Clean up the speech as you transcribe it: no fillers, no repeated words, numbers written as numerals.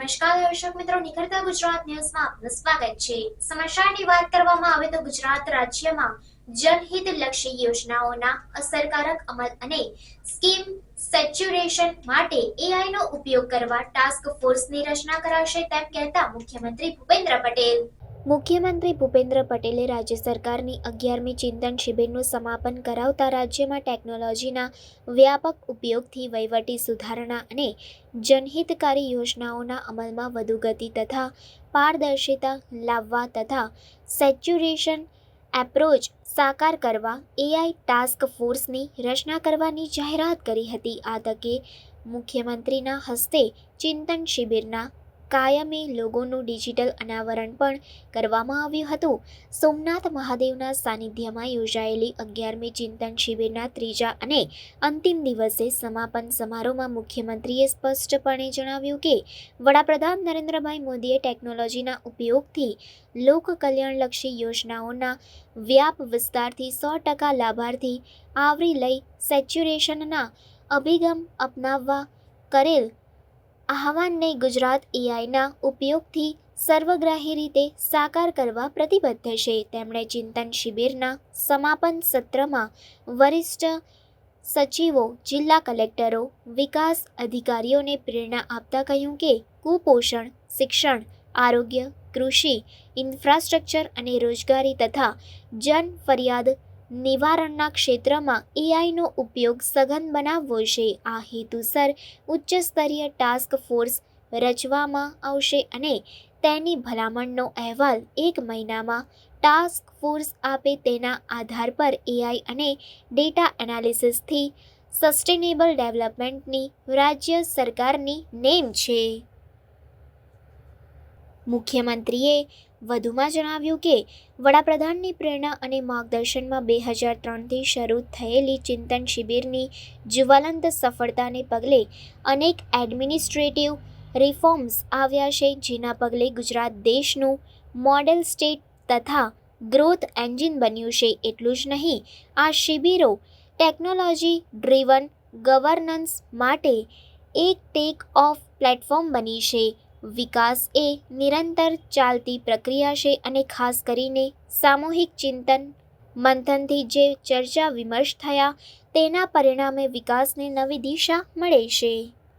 નમસ્કાર દર્શક મિત્રો, નિખરતા ગુજરાત ન્યૂઝમાં આપનું સ્વાગત છે। સમાચારની વાત કરવામાં આવે તો ગુજરાત રાજ્યમાં જનહિતલક્ષી યોજનાઓના અસરકારક અમલ અને સ્કીમ સેચ્યુરેશન માટે એઆઈનો ઉપયોગ કરવા ટાસ્ક ફોર્સની રચના કરાશે તેમ કહેતા મુખ્યમંત્રી ભૂપેન્દ્ર પટેલે રાજ્ય સરકારની 11મી ચિંતન શિબિરનું સમાપન કરાવતા રાજ્યમાં ટેકનોલોજીના વ્યાપક ઉપયોગથી વહીવટી સુધારણા અને જનહિતકારી યોજનાઓના અમલમાં વધુ ગતિ તથા પારદર્શિતા લાવવા તથા સેચ્યુરેશન એપ્રોચ સાકાર કરવા એઆઈ ટાસ્ક ફોર્સની રચના કરવાની જાહેરાત કરી હતી। આ તકે મુખ્યમંત્રીના હસ્તે ચિંતન શિબિરના કાયમી લોગોનું ડિજિટલ અનાવરણ પણ કરવામાં આવ્યું હતું। સોમનાથ મહાદેવના સાનિધ્યમાં યોજાયેલી 11મી ચિંતન શિબિરના ત્રીજા અને અંતિમ દિવસે સમાપન સમારોહમાં મુખ્યમંત્રીએ સ્પષ્ટપણે જણાવ્યું કે વડાપ્રધાન નરેન્દ્રભાઈ મોદીએ ટેકનોલોજીના ઉપયોગથી લોક કલ્યાણલક્ષી યોજનાઓના વ્યાપ વિસ્તારથી 100% લાભાર્થી આવરી લઈ સેચ્યુરેશનના અભિગમ અપનાવવા કરેલ આહવાનને ગુજરાત એઆઈના ઉપયોગથી સર્વગ્રાહી રીતે સાકાર કરવા પ્રતિબદ્ધ છે। તેમણે ચિંતન શિબિરના સમાપન સત્રમાં વરિષ્ઠ સચિવો, જિલ્લા કલેક્ટરો, વિકાસ અધિકારીઓને પ્રેરણા આપતા કહ્યું કે કુપોષણ, શિક્ષણ, આરોગ્ય, કૃષિ, ઇન્ફ્રાસ્ટ્રક્ચર અને રોજગારી તથા જન ફરિયાદ નિવારણના ક્ષેત્રમાં એઆઈનો ઉપયોગ સઘન બનાવવો છે। આ હેતુસર ઉચ્ચ સ્તરીય ટાસ્ક ફોર્સ રચવામાં આવશે અને તેની ભલામણનો અહેવાલ 1 મહિનામાં ટાસ્ક ફોર્સ આપે તેના આધાર પર એઆઈ અને ડેટા એનાલિસિસથી સસ્ટેનેબલ ડેવલપમેન્ટની રાજ્ય સરકારની નેમ છે। મુખ્યમંત્રીએ વધુમાં જણાવ્યું કે વડાપ્રધાનની પ્રેરણા અને માર્ગદર્શનમાં 2003થી શરૂ થયેલી ચિંતન શિબિરની જ્વલંત સફળતાને પગલે અનેક એડમિનિસ્ટ્રેટિવ રિફોર્મ્સ આવ્યા છે, જેના પગલે ગુજરાત દેશનું મોડેલ સ્ટેટ તથા ગ્રોથ એન્જિન બન્યું છે। એટલું જ નહીં, આ શિબિરો ટેકનોલોજી ડ્રીવન ગવર્નન્સ માટે એક ટેક ઓફ પ્લેટફોર્મ બની છે। વિકાસ એ નિરંતર ચાલતી પ્રક્રિયા છે અને ખાસ કરીને સામૂહિક ચિંતન મંથનથી જે ચર્ચા વિમર્શ થયા તેના પરિણામે વિકાસને નવી દિશા મળે છે।